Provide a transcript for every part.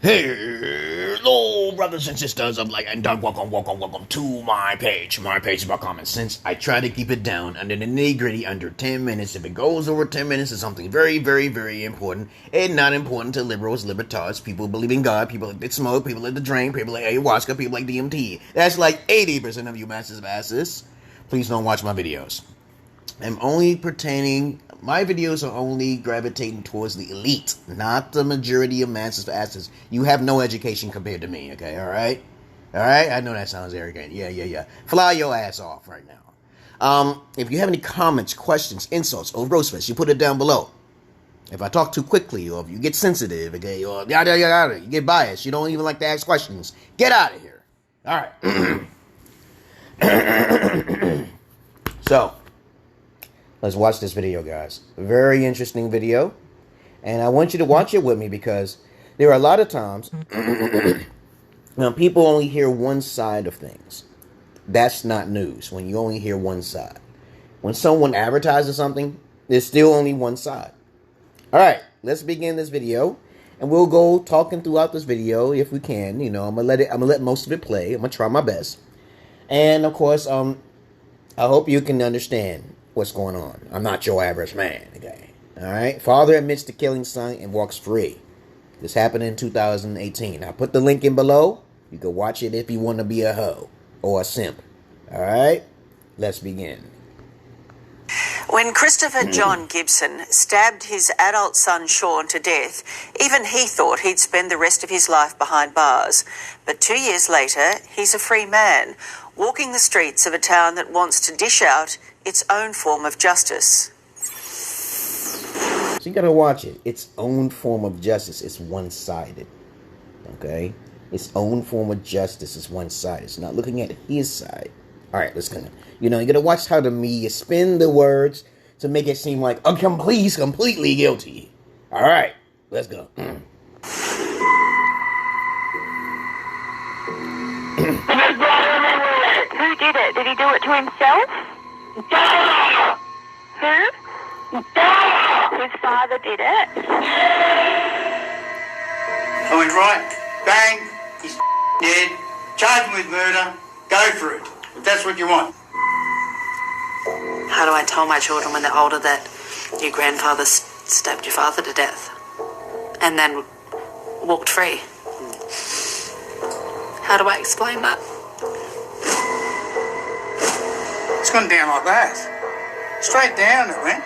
Hello, brothers and sisters of Light and Dark. Welcome to my page. My page is about common sense. I try to keep it down under the nitty-gritty under 10 minutes. If it goes over 10 minutes, it's something very, very, very important. And not important to liberals, libertards, people who believe in God, people that smoke, people that drink, people like ayahuasca, people like DMT. That's like 80% of you masters of asses. Please don't watch my videos. My videos are only gravitating towards the elite, not the majority of masters of asses. You have no education compared to me, okay? Alright? Alright? I know that sounds arrogant. Yeah. Fly your ass off right now. If you have any comments, questions, insults, or roast fists, you put it down below. If I talk too quickly, or if you get sensitive, okay, or yada, you get biased, you don't even like to ask questions, get out of here. Alright. So, let's watch this video, guys. Very interesting video. And I want you to watch it with me because there are a lot of times when people only hear one side of things. That's not news, when you only hear one side. When someone advertises something, there's still only one side. Alright, let's begin this video. And we'll go talking throughout this video if we can. You know, I'm gonna let most of it play. I'm gonna try my best. And of course, I hope you can understand what's going on. I'm not your average man, okay? Alright? Father admits to killing son and walks free. This happened in 2018. I'll put the link in below. You can watch it if you want to be a hoe or a simp. Alright? Let's begin. When Christopher John Gibson stabbed his adult son Sean to death, even he thought he'd spend the rest of his life behind bars. But 2 years later, he's a free man, walking the streets of a town that wants to dish out its own form of justice. So you gotta watch it. Its own form of justice is one-sided. Okay? Its own form of justice is one-sided. It's not looking at his side. Alright, let's go. You gotta watch how the media spin the words to make it seem like he's completely guilty. Alright, let's go. Who did it? Did he do it to himself? Who? His father did it. I went right, bang, he's dead, charge him with murder, go for it, if that's what you want. How do I tell my children when they're older that your grandfather stabbed your father to death and then walked free? How do I explain that? It's gone down like that. Straight down it went.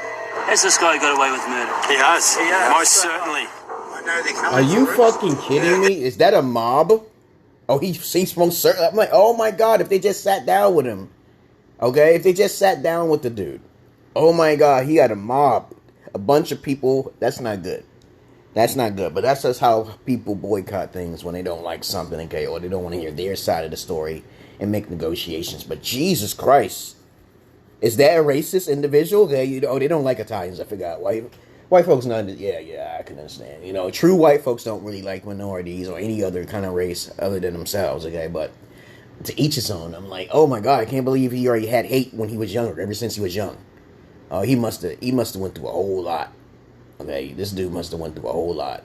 Has this guy got away with murder? He has. Most certainly. I know they're coming. Are you for it. fucking kidding me? Is that a mob? Oh, he's most certain. I'm like, oh my god, if they just sat down with him. Okay, if they just sat down with the dude. Oh my god, he had a mob. A bunch of people. That's not good. That's not good. But that's just how people boycott things when they don't like something, okay? Or they don't want to hear their side of the story and make negotiations. But Jesus Christ. Is that a racist individual? They don't like Italians. I forgot. White folks, yeah, I can understand. True white folks don't really like minorities or any other kind of race other than themselves, okay? But to each his own. I'm like, oh my god, I can't believe he already had hate when he was younger, ever since he was young. He must have went through a whole lot. Okay, this dude must have went through a whole lot.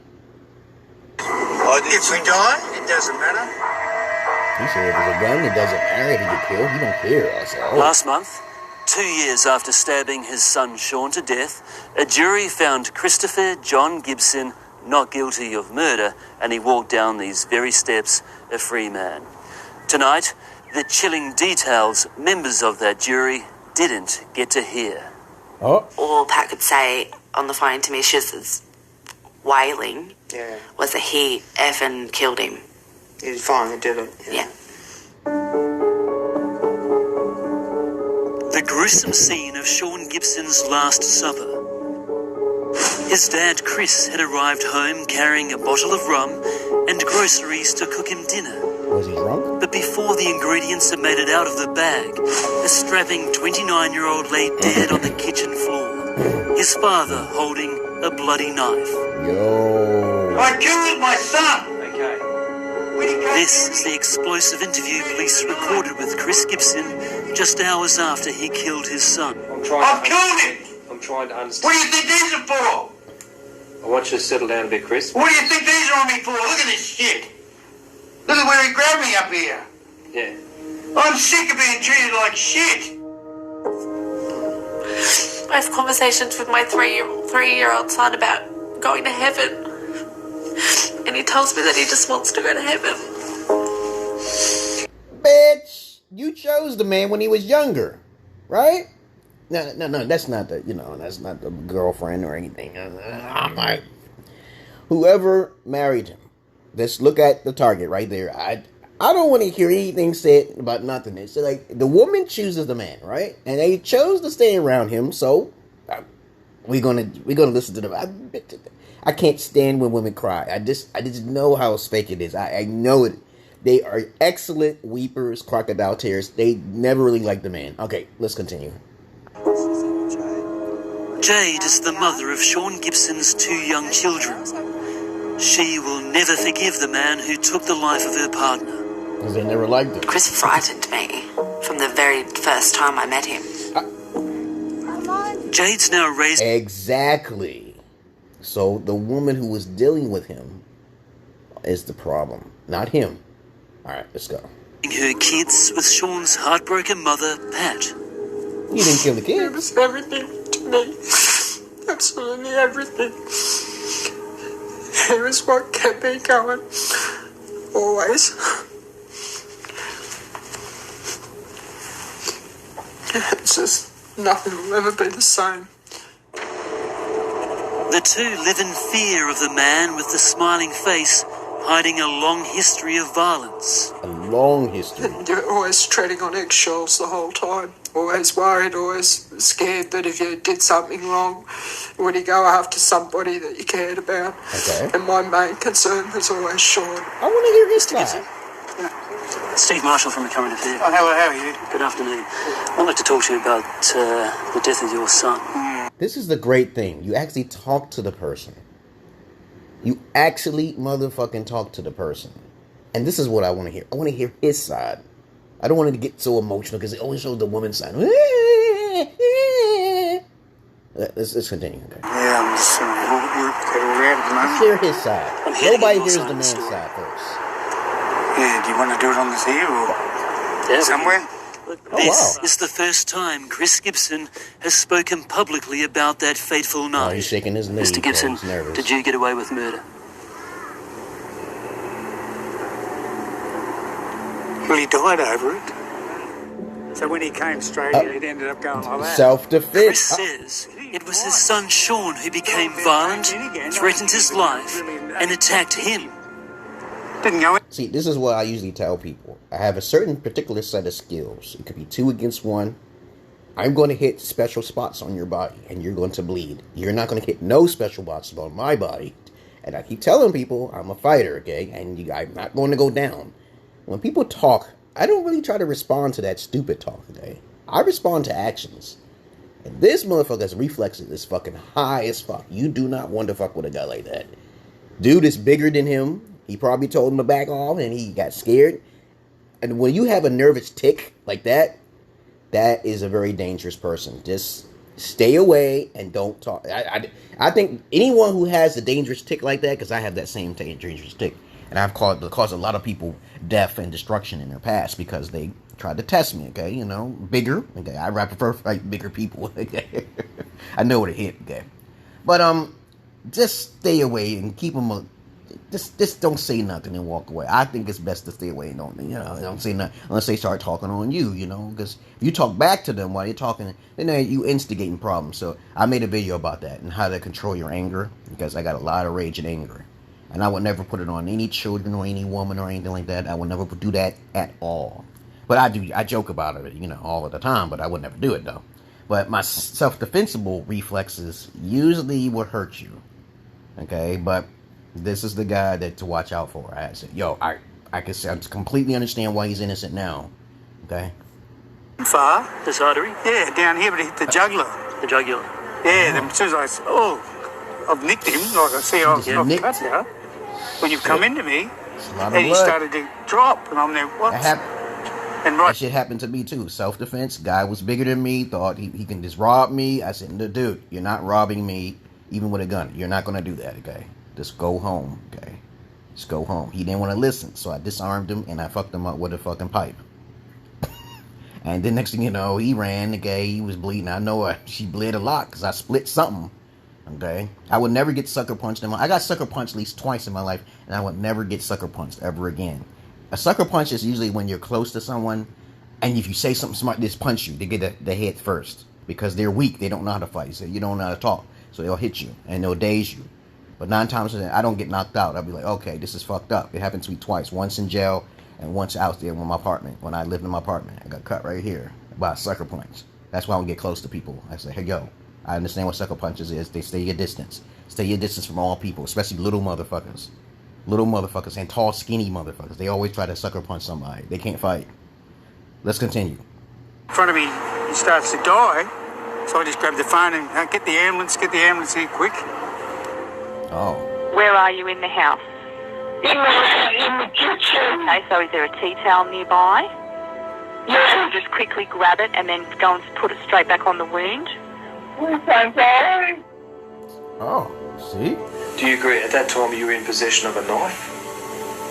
If we die, it doesn't matter. He said if it's a gun, it doesn't matter. If he get killed, he don't care. I said, oh. Last month, 2 years after stabbing his son Sean to death, a jury found Christopher John Gibson not guilty of murder, and he walked down these very steps a free man. Tonight, the chilling details members of that jury didn't get to hear. Oh. All Pat could say on the phone to me, she's wailing, was that he effing killed him. He finally did it. Yeah. The gruesome scene of Sean Gibson's Last Supper. His dad, Chris, had arrived home carrying a bottle of rum and groceries to cook him dinner. Was he drunk? But before the ingredients had made it out of the bag, a strapping 29-year-old lay dead on the kitchen floor, his father holding a bloody knife. Yo. I killed my son! Okay. This is the explosive interview police recorded with Chris Gibson just hours after he killed his son. I've killed him! I'm trying to understand. What do you think these are for? I want you to settle down a bit, Chris. What do you think these are on me for? Look at this shit. Look at where he grabbed me up here. Yeah. I'm sick of being treated like shit. I have conversations with my three-year-old son about going to heaven. And he tells me that he just wants to go to heaven. Bitch, you chose the man when he was younger, right? No, that's not the, that's not the girlfriend or anything. I'm like, whoever married him, let's look at the target right there. I don't want to hear anything said about nothing. It's like the woman chooses the man, right? And they chose to stay around him, so we're gonna listen to them. I can't stand when women cry. I just know how fake it is. I know it. They are excellent weepers, crocodile tears. They never really like the man. Okay, let's continue. Jade is the mother of Sean Gibson's 2 young children. She will never forgive the man who took the life of her partner. Because they never liked him. Chris frightened me from the very first time I met him. Jade's now raising Exactly. So the woman who was dealing with him is the problem, not him. All right, let's go. her kids with Sean's heartbroken mother, Pat. You didn't kill the He kid. was everything to me. Absolutely everything. He was what kept me going. Always. It's just nothing will ever be the same. The two live in fear of the man with the smiling face, hiding a long history of violence. A long history. You're always treading on eggshells the whole time. Always worried, always scared that if you did something wrong, would he go after somebody that you cared about? Okay. And my main concern was always Sean. I want to hear his side. Steve Marshall from the Current Affair. Oh, how are you? Good afternoon. I'd like to talk to you about the death of your son. This is the great thing. You actually talk to the person. You actually motherfucking talk to the person. And this is what I want to hear. I want to hear his side. I don't want it to get so emotional because it always shows the woman's side. Let's continue. Okay. Yeah, I'm just around at the Let's moment. hear his side. I'm hearing Nobody your hears side the of the man's story. side first. Yeah, do you want to do it on this here or Yeah, somewhere? This wow. is the first time Chris Gibson has spoken publicly about that fateful Oh, night. he's shaking his knee. Mr. Gibson, He's nervous. did you get away with murder? Well, he died over it. So when he came straight in, it ended up going like that. Chris Self-defense. says it was his son Sean who became violent, threatened his life, and attacked him. Didn't go in. See, this is what I usually tell people. I have a certain particular set of skills. It could be 2 against 1. I'm going to hit special spots on your body, and you're going to bleed. You're not going to hit no special spots on my body. And I keep telling people I'm a fighter, okay? And I'm not going to go down. When people talk, I don't really try to respond to that stupid talk, okay? I respond to actions. And this motherfucker's reflexes is fucking high as fuck. You do not want to fuck with a guy like that. Dude is bigger than him. He probably told him to back off and he got scared. And when you have a nervous tick like that, that is a very dangerous person. Just stay away and don't talk. I think anyone who has a dangerous tick like that, because I have that same dangerous tick, and I've caused a lot of people death and destruction in their past because they tried to test me, okay? You know, bigger. Okay, I prefer like bigger people. Okay? I know what it hit, okay? But just stay away and keep them just don't say nothing and walk away. I think it's best to stay away and don't say nothing unless they start talking on you, because if you talk back to them while you're talking, then you instigating problems. So I made a video about that and how to control your anger, because I got a lot of rage and anger. And I would never put it on any children or any woman or anything like that. I would never do that at all. But I joke about it, all of the time, but I would never do it though. But my self-defensible reflexes usually would hurt you. Okay, but this is the guy that to watch out for. I said, I can say I completely understand why he's innocent now. Okay. Far? This artery? Yeah, down here, but it hit the jugular. The jugular. Yeah, then as soon as I said, I've nicked him, like I see I've nicked? cut you. When you've come into me, It's a lot of and he blood. started to drop, and I'm there, what? And That right, shit happened to me too. Self-defense. Guy was bigger than me. Thought he can just rob me. I said, no, dude, you're not robbing me. even with a gun. You're not going to do that, okay? Just go home, okay? Just go home. He didn't want to listen, so I disarmed him and I fucked him up with a fucking pipe. And then next thing you know, he ran, okay? He was bleeding. I know she bled a lot because I split something, okay? I would never get sucker punched in my... I got sucker punched at least twice in my life, and I would never get sucker punched ever again. A sucker punch is usually when you're close to someone, and if you say something smart, they just punch you. They get the head first because they're weak. They don't know how to fight. So you don't know how to talk. So they'll hit you and they'll daze you. But 9 times out of 10, I don't get knocked out. I'll be like, okay, this is fucked up. It happened to me twice. Once in jail and once out there in my apartment. When I lived in my apartment, I got cut right here by a sucker punch. That's why I don't get close to people. I say, hey, yo, I understand what sucker punches is. They stay your distance. Stay your distance from all people, especially little motherfuckers. Little motherfuckers and tall, skinny motherfuckers. They always try to sucker punch somebody. They can't fight. Let's continue. In front of me, he starts to die. So I just grabbed the phone and get the ambulance here quick. Oh. Where are you in the house? In the kitchen. Okay, so is there a tea towel nearby? Yeah. Just quickly grab it and then go and put it straight back on the wound. I'm sorry. Oh, see? Do you agree at that time you were in possession of a knife?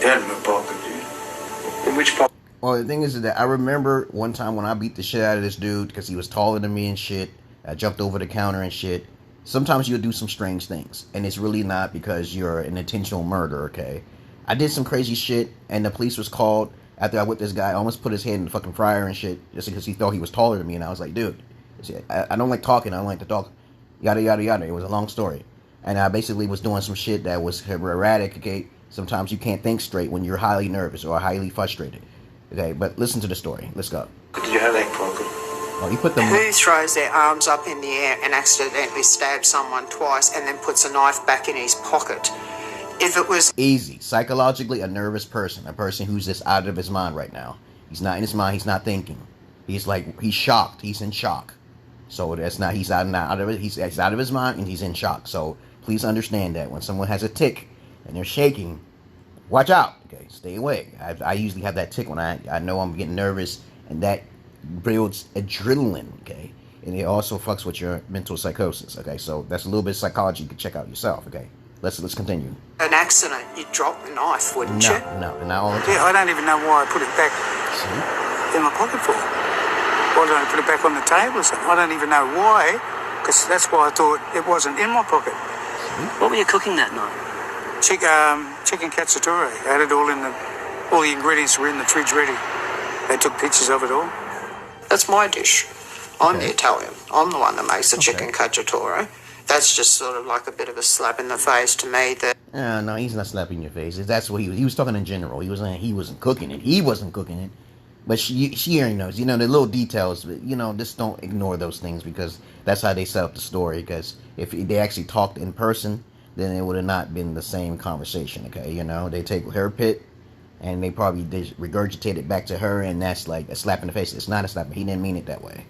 Down in my pocket, dude. In which pocket? Well, the thing is that I remember one time when I beat the shit out of this dude because he was taller than me and shit. I jumped over the counter and shit. Sometimes you'll do some strange things, and it's really not because you're an intentional murder, okay? I did some crazy shit, and the police was called after I whipped this guy. I almost put his head in the fucking fryer and shit just because he thought he was taller than me, and I was like, dude, I don't like talking. I don't like to talk. Yada, yada, yada. It was a long story. And I basically was doing some shit that was erratic, okay? Sometimes you can't think straight when you're highly nervous or highly frustrated. Okay, but listen to the story. Let's go. Did you have that pocket? Oh, you put them... Who throws their arms up in the air and accidentally stabs someone twice and then puts a knife back in his pocket? If it was... Easy. Psychologically, a nervous person. A person who's just out of his mind right now. He's not in his mind. He's not thinking. He's shocked. He's in shock. So that's not... He's out of it. He's out of his mind and he's in shock. So please understand that when someone has a tic and they're shaking, watch out. Okay, stay away. I usually have that tic when I know I'm getting nervous, and that builds adrenaline, okay? And it also fucks with your mental psychosis, okay? So that's a little bit of psychology you can check out yourself, okay? Let's continue. An accident, you'd drop the knife, wouldn't you? No, not all the time. Yeah, I don't even know why I put it back See? in my pocket for. Why don't I put it back on the table or something? I don't even know why, because that's why I thought it wasn't in my pocket. What were you cooking that night? Chicken cacciatore. I had it all all the ingredients were in the fridge ready. They took pictures of it all. That's my dish. I'm Okay. the Italian. I'm the one that makes the Okay. chicken cacciatore. That's just sort of like a bit of a slap in the face to me that... No, he's not slapping your face. That's what he was talking in general. He was saying he wasn't cooking it. He wasn't cooking it. But she already knows. You know, the little details, you know, just don't ignore those things because that's how they set up the story. Because if they actually talked in person, then it would have not been the same conversation, okay? You know, they take her pit, and they probably regurgitate it back to her, and that's like a slap in the face. It's not a slap. He didn't mean it that way.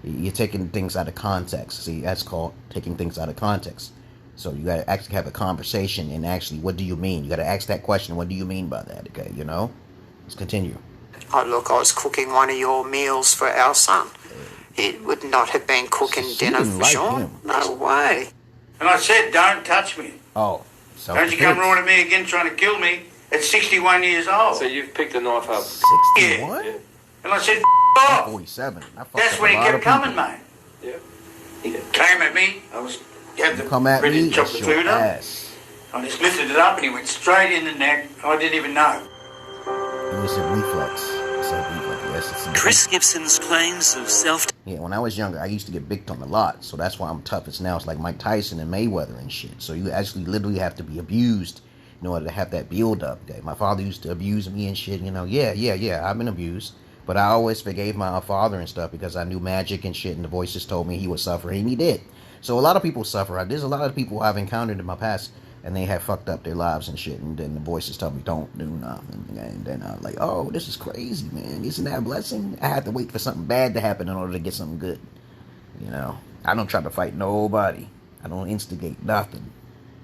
You're taking things out of context. See, that's called taking things out of context. So you got to actually have a conversation, and actually, what do you mean? You got to ask that question, what do you mean by that, okay? You know? Let's continue. Oh, look, I was cooking one of your meals for our son. It would not have been cooking She dinner didn't for like Sean. him. No way. And I said, don't touch me. Oh, so Don't you come roaring at me again trying to kill me at 61 years old. So you've picked the knife up. 61? Yeah. And I said, I'm off. 47. I fucked That's up when a he lot kept of people. coming, mate. Yeah. He came at me. You had You the come at ready me, to chop that's the your food up. ass. I just lifted it up and he went straight in the neck. I didn't even know. It was a reflex. It's a reflex. Yes, it's a Chris Gibson's claims of self Yeah, when I was younger, I used to get bicked on a lot, so that's why I'm tough as now. It's like Mike Tyson and Mayweather and shit. So you actually literally have to be abused in order to have that build up. Okay? My father used to abuse me and shit, you know. Yeah, I've been abused. But I always forgave my father and stuff because I knew magic and shit, and the voices told me he would suffer, and he did. So a lot of people suffer. There's a lot of people I've encountered in my past, and they have fucked up their lives and shit, and then the voices tell me, don't do nothing. And then I'm like, oh, this is crazy, man. Isn't that a blessing? I have to wait for something bad to happen in order to get something good. You know, I don't try to fight nobody. I don't instigate nothing.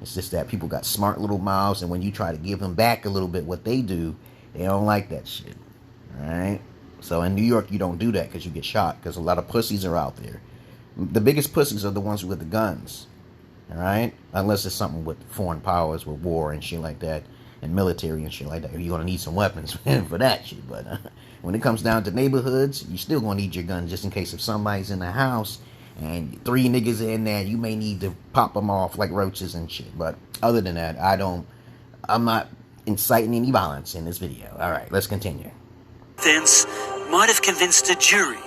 It's just that people got smart little mouths, and when you try to give them back a little bit what they do, they don't like that shit. Alright? So in New York, you don't do that because you get shot, because a lot of pussies are out there. The biggest pussies are the ones with the guns. All right, unless it's something with foreign powers, with war and shit like that, and military and shit like that. You're gonna need some weapons for that shit. But when it comes down to neighborhoods, you still gonna need your gun just in case if somebody's in the house and 3 niggas in there, you may need to pop them off like roaches and shit. But other than that, I'm not inciting any violence in this video. All right, let's continue. Offence might have convinced a jury,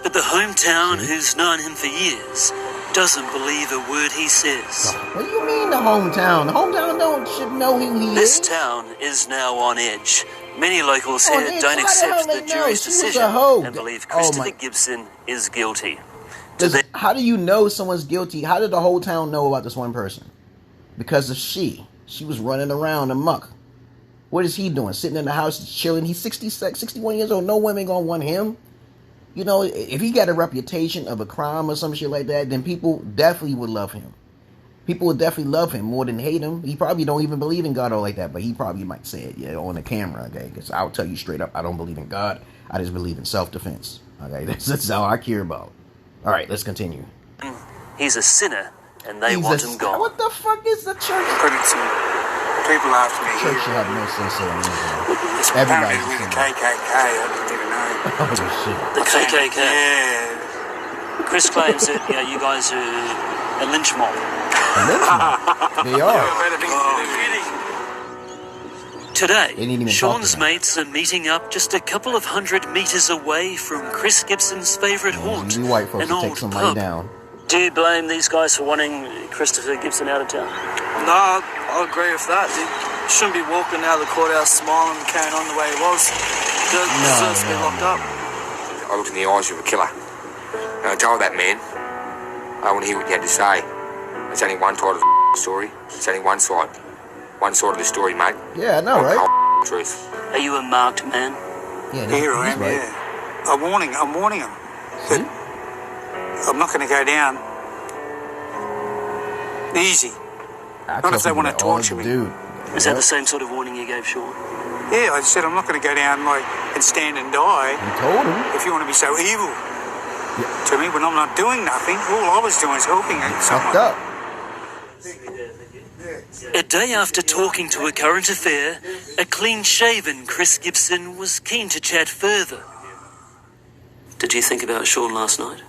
but the hometown, who's known him for years, doesn't believe a word he says. What do you mean the hometown? The hometown should know who he is. This town is now on edge. Many locals here don't How accept the hell the they know? jury's She was a decision hoe. and believe Oh Christopher my- Gibson is guilty. How do you know someone's guilty? How did the whole town know about this one person? Because of she. She was running around amok. What is he doing? Sitting in the house chilling. He's 61 years old. No women gonna want him. You know, if he got a reputation of a crime or some shit like that, then people definitely would love him. People would definitely love him more than hate him. He probably don't even believe in God or like that, but he probably might say it, yeah, on the camera, okay? Because I'll tell you straight up, I don't believe in God. I just believe in self-defense, okay? That's all I care about. All right, let's continue. He's a sinner, and they want him gone. What the fuck is the church? Putting some people after me Church here. should have no sense of anything. It's Everybody's apparently with the sinner. KKK. I didn't even know. Oh, shit. The KKK. Yeah. Chris claims that you guys are a lynch mob. They are. Today, They didn't even Sean's talk to him. mates are meeting up just a couple of 100 metres away from Chris Gibson's favourite haunt, You white folks an to take old somebody pub. down. Do you blame these guys for wanting Christopher Gibson out of town? No, I agree with that. He shouldn't be walking out of the courthouse smiling and carrying on the way he was. He deserves to be locked up. I looked in the eyes of a killer. And I told that man, I want to hear what you had to say. It's only one side of the story. It's only one side. One side of the story, mate. Yeah, I know, right? Whole truth. Are you a marked man? Yeah, Here I he's am, right. yeah. I'm warning him. That I'm not going to go down easy. I Not if tell they want to people that all torture me. Dude. Is that the same sort of warning you gave Sean? Yeah, I said I'm not going to go down and stand and die You told him. if you want to be so evil to me when I'm not doing nothing. All I was doing is helping someone. Fucked up. A day after talking to a current affair, a clean-shaven Chris Gibson was keen to chat further. Did you think about Sean last night?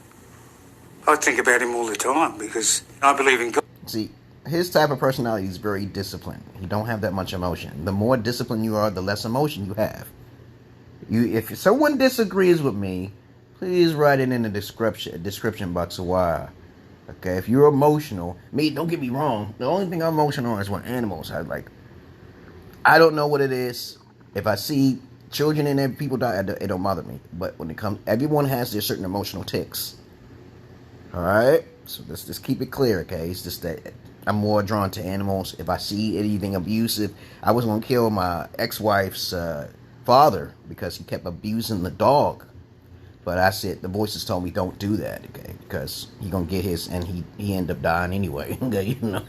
I think about him all the time because I believe in God. See, his type of personality is very disciplined. He don't have that much emotion. The more disciplined you are, the less emotion you have. If someone disagrees with me, please write it in the description box of why. Okay, if you're emotional, don't get me wrong. The only thing I'm emotional on is when animals. I don't know what it is. If I see children and then people die, it don't bother me. But when it comes, everyone has their certain emotional tics. All right, so let's just keep it clear, okay? It's just that I'm more drawn to animals. If I see anything abusive, I was gonna kill my ex-wife's father because he kept abusing the dog. But I said, the voices told me don't do that, okay? Because he gonna get his, and he ended up dying anyway. Okay, you know,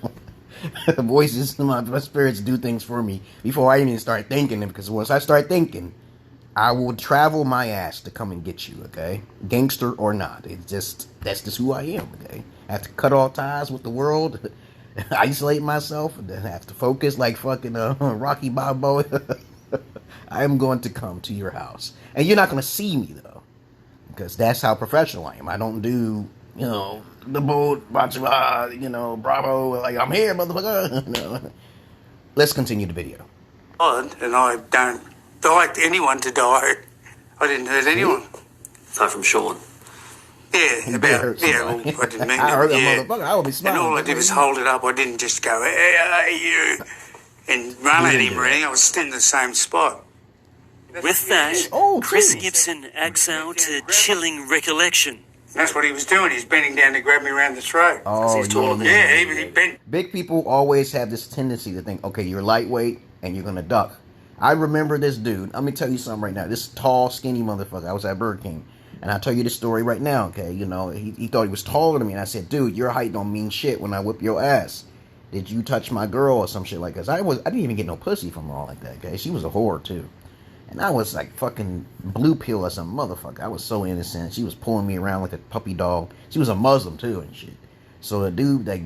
the voices, my spirits do things for me before I even start thinking them. Because once I start thinking, I will travel my ass to come and get you, okay? Gangster or not, that's just who I am, okay? I have to cut all ties with the world, isolate myself, and then have to focus like fucking Rocky Balboa. I am going to come to your house, and you're not gonna see me though. Because that's how professional I am. I don't do, the boat, bravo, like, I'm here, motherfucker. No. Let's continue the video. And I don't like anyone to die. I didn't hurt anyone. Aside from Sean. Yeah, You better hurt somebody. well, I didn't mean I that. heard that Yeah. motherfucker. I would be smiling. And all I did was hold it up. I didn't just go, hey, you, and run at him or anything. I was still in the same spot. With that, Chris Gibson acts out a chilling recollection. That's what he was doing. He's bending down to grab me around the throat. Oh, he's taller than Yeah, he bent. Big people always have this tendency to think, okay, you're lightweight and you're going to duck. I remember this dude. Let me tell you something right now. This tall, skinny motherfucker. I was at Burger King. And I'll tell you this story right now, okay? He thought he was taller than me. And I said, dude, your height don't mean shit when I whip your ass. Did you touch my girl or some shit like that? I didn't even get no pussy from her all like that, okay? She was a whore, too. And I was like fucking blue pill or some motherfucker. I was so innocent. She was pulling me around like a puppy dog. She was a Muslim too and shit. So the dude, like,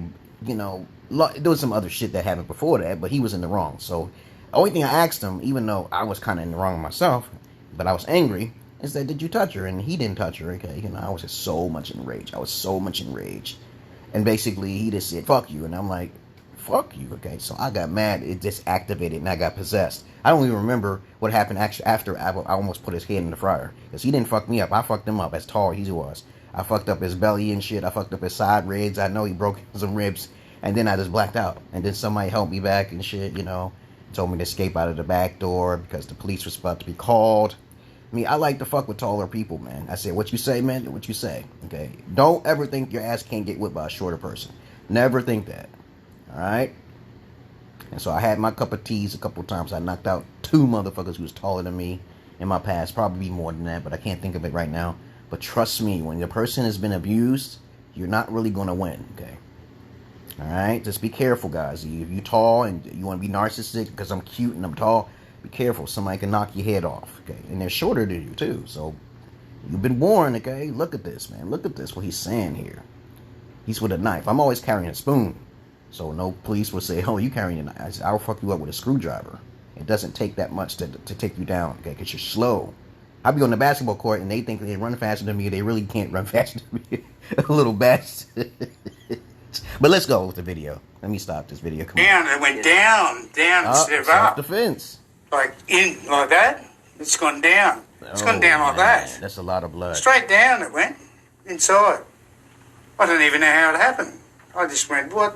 you know, there was some other shit that happened before that, but he was in the wrong. So the only thing I asked him, even though I was kind of in the wrong myself, but I was angry, is that, did you touch her? And he didn't touch her, okay? You know, I was just so much enraged. And basically, he just said, fuck you. And I'm like, fuck you, okay? So I got mad. It just activated, and I got possessed. I don't even remember what happened actually after I almost put his head in the fryer. Because he didn't fuck me up. I fucked him up as tall as he was. I fucked up his belly and shit. I fucked up his side ribs. I know he broke some ribs. And then I just blacked out. And then somebody helped me back and shit, you know. Told me to escape out of the back door because the police was about to be called. I mean, I like to fuck with taller people, man. I said, what you say, man, what you say, okay? Don't ever think your ass can't get whipped by a shorter person. Never think that, all right? And so I had my cup of teas a couple of times. I knocked out 2 motherfuckers who was taller than me in my past. Probably more than that, but I can't think of it right now. But trust me, when your person has been abused, you're not really going to win, okay? All right? Just be careful, guys. If you're tall and you want to be narcissistic because I'm cute and I'm tall, be careful. Somebody can knock your head off, okay? And they're shorter than you, too. So you've been warned, okay? Look at this, man. Look at this, what he's saying here. He's with a knife. I'm always carrying a spoon. So no police will say, oh, you carrying a knife. I said, I'll fuck you up with a screwdriver. It doesn't take that much to take you down, okay? Because you're slow. I'll be on the basketball court, and they think they run faster than me. They really can't run faster than me. A little best. But let's go with the video. Let me stop this video. Come on. It went down instead of up. Self-defense. Like that. It's gone down. It's gone down like that. That's a lot of blood. Straight down it went. Inside. I don't even know how it happened. I just went, what?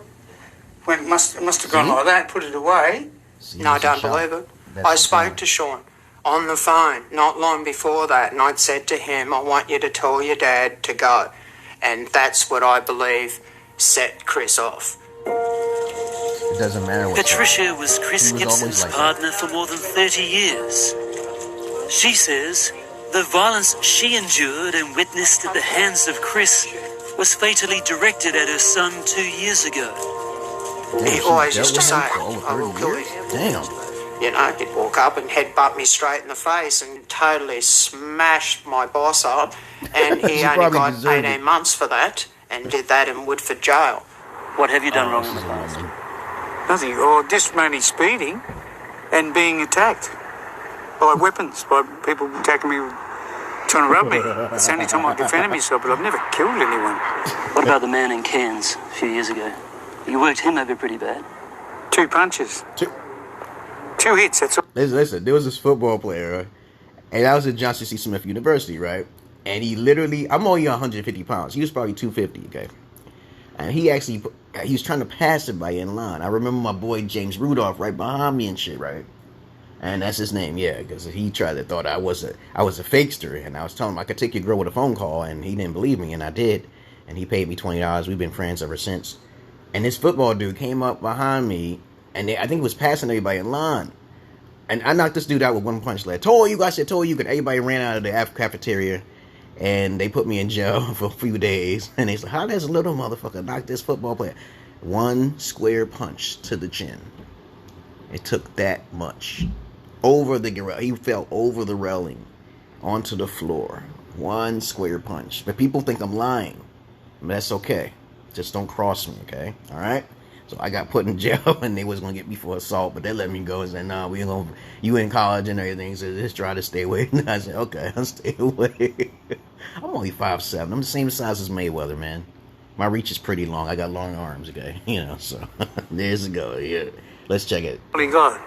It must have gone like that, put it away. No, I don't believe it. I spoke to Sean on the phone not long before that, and I'd said to him, I want you to tell your dad to go. And that's what I believe set Chris off. It doesn't matter what. Patricia was Chris Gibson's partner for more than 30 years. She says the violence she endured and witnessed at the hands of Chris was fatally directed at her son 2 years ago. He always used to say, I will kill you. Damn. You know, he'd walk up and headbutt me straight in the face and totally smashed my boss up. And he only got 18 months for that and did that in Woodford jail. What have you done wrong in the past? Nothing. Or just mainly speeding and being attacked by weapons, by people attacking me, trying to rob me. It's the only time I've defended myself, but I've never killed anyone. What about the man in Cairns a few years ago? You worked him over pretty bad. 2 punches. 2 hits, that's all. Listen, there was this football player, right? And I was at Johnson C. Smith University, right? And he literally, I'm only 150 pounds. He was probably 250, okay? And he was trying to pass somebody in line. I remember my boy James Rudolph right behind me and shit, right? And that's his name, yeah, because he thought I was a fakester. And I was telling him I could take your girl with a phone call, and he didn't believe me, and I did. And he paid me $20. We've been friends ever since. And this football dude came up behind me, and I think he was passing everybody in line. And I knocked this dude out with 1 punch. Like, told you, and everybody ran out of the cafeteria, and they put me in jail for a few days. And they said, how does a little motherfucker knock this football player? 1 square punch to the chin. It took that much. He fell over the railing, onto the floor. 1 square punch. But people think I'm lying. But that's okay. Just don't cross me, okay? All right? So I got put in jail, and they was going to get me for assault, but they let me go and said, nah, you in college and everything, so just try to stay away. And I said, okay, I'll stay away. I'm only 5'7". I'm the same size as Mayweather, man. My reach is pretty long. I got long arms, okay? You know, so there's a go. Yeah. Let's check it. What he got?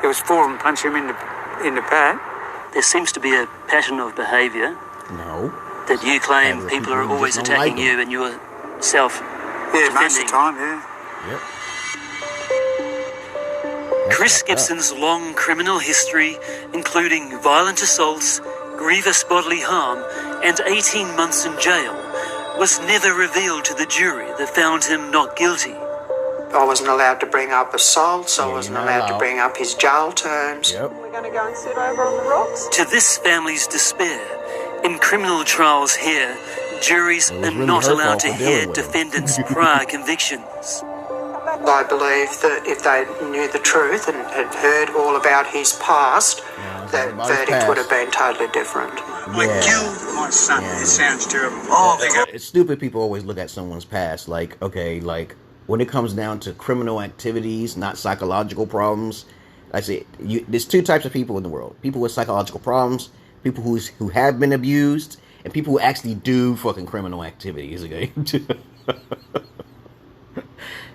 There was 4 of them punch him in the pad. There seems to be a pattern of behaviour. No. That you claim people are always attacking you and you're self-defending. Yeah, most of the time, yeah. Yep. Chris Gibson's long criminal history, including violent assaults, grievous bodily harm, and 18 months in jail, was never revealed to the jury that found him not guilty. I wasn't allowed to bring up assaults. I wasn't allowed to bring up his jail terms. Yep. We're going to go and sit over on the rocks. To this family's despair, in criminal trials here, juries are not allowed to hear defendants' prior convictions. I believe that if they knew the truth and had heard all about his past, the verdict would have been totally different. I killed my son. It sounds terrible. It's stupid people always look at someone's past like, okay, like, when it comes down to criminal activities, not psychological problems, I say there's two types of people in the world: people with psychological problems, people who have been abused, and people who actually do fucking criminal activities. Okay,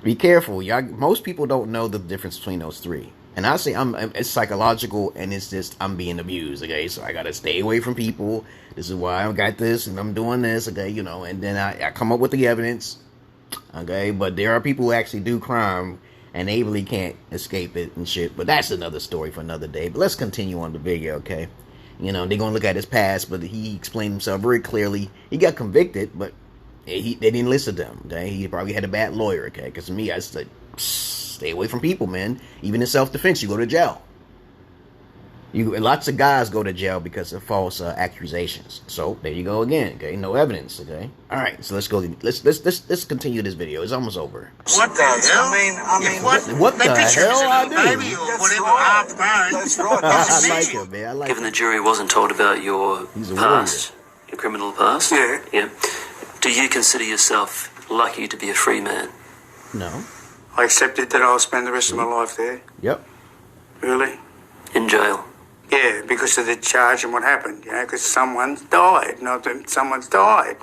be careful, y'all. Most people don't know the difference between those three. And I say it's psychological, and it's just I'm being abused. Okay, so I gotta stay away from people. This is why I got this, and I'm doing this. Okay, you know, and then I come up with the evidence. Okay, but there are people who actually do crime, and they really can't escape it and shit. But that's another story for another day. But let's continue on the video, okay? You know, they're going to look at his past, but he explained himself very clearly. He got convicted, but they didn't listen to him, okay? He probably had a bad lawyer, okay? Because to me, I said, stay away from people, man. Even in self-defense, you go to jail. Lots of guys go to jail because of false accusations. So there you go again. Okay, no evidence. Okay, all right. So let's go. Let's continue this video. It's almost over. What the hell? I mean, what the hell? I do. That's right. I like it, man. I like Given the jury wasn't told about your past, your criminal past. Yeah. Do you consider yourself lucky to be a free man? No. I accepted that I'll spend the rest of my life there. Yep. Really? In jail. Yeah, because of the charge and what happened, you know, because someone's died, not that someone's died.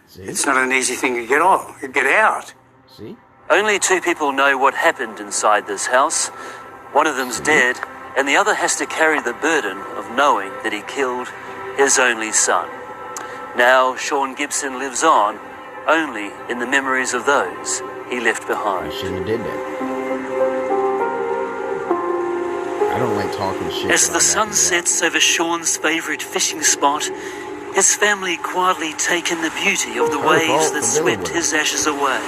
See? It's not an easy thing to get off, get out. See? Only two people know what happened inside this house. One of them's dead, and the other has to carry the burden of knowing that he killed his only son. Now, Sean Gibson lives on only in the memories of those he left behind. You shouldn't have did that. I don't like talking shit. As the sun sets over Sean's favourite fishing spot, his family quietly take in the beauty of the waves that swept his ashes away.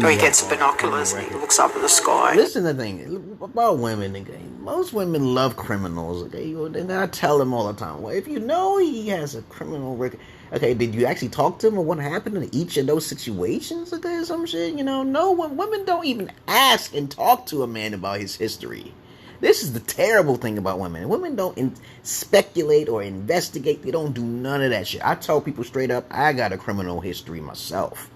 Or he gets binoculars and he looks up at the sky. Listen to the thing about women, okay? Most women love criminals, okay? And I tell them all the time, well, if you know he has a criminal record, okay, did you actually talk to him or what happened in each of those situations, okay, some shit, you know? No, women don't even ask and talk to a man about his history. This is the terrible thing about women. Women don't speculate or investigate. They don't do none of that shit. I tell people straight up, I got a criminal history myself,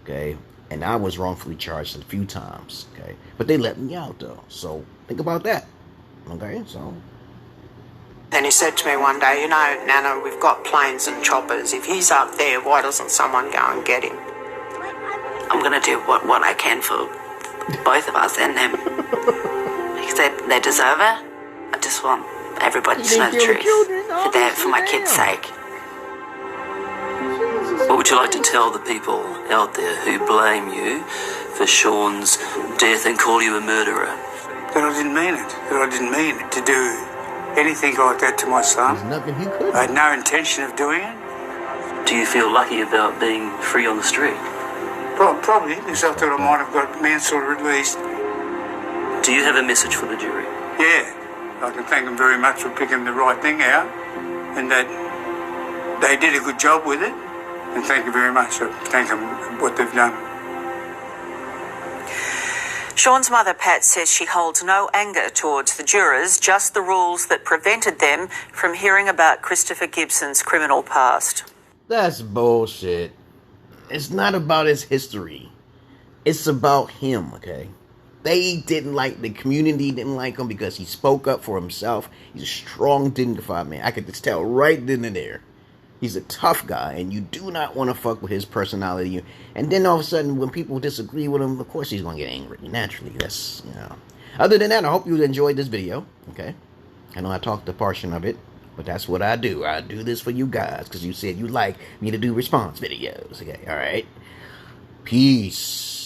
okay? And I was wrongfully charged a few times, okay? But they let me out, though. So, think about that, okay? So... Then he said to me one day, you know, Nana, we've got planes and choppers. If he's up there, why doesn't someone go and get him? I'm going to do what I can for both of us and him. Because they deserve it. I just want everybody to know the truth. For my kids' sake. What would you like to tell the people out there who blame you for Sean's death and call you a murderer? That I didn't mean it. That I didn't mean it to do anything like that to my son. There's nothing he could. I had no intention of doing it. Do you feel lucky about being free on the street? Probably, because I thought I might have got manslaughter at least. Do you have a message for the jury? Yeah. I can thank them very much for picking the right thing out, and that they did a good job with it. And thank you very much. I thank them for what they've done. Sean's mother, Pat, says she holds no anger towards the jurors, just the rules that prevented them from hearing about Christopher Gibson's criminal past. That's bullshit. It's not about his history. It's about him, okay? They didn't like, the community didn't like him because he spoke up for himself. He's a strong, dignified man. I could just tell right then and there. He's a tough guy, and you do not want to fuck with his personality. And then all of a sudden, when people disagree with him, of course he's going to get angry. Naturally, that's, you know. Other than that, I hope you enjoyed this video, okay? I know I talked a portion of it, but that's what I do. I do this for you guys, because you said you like me to do response videos, okay? All right? Peace.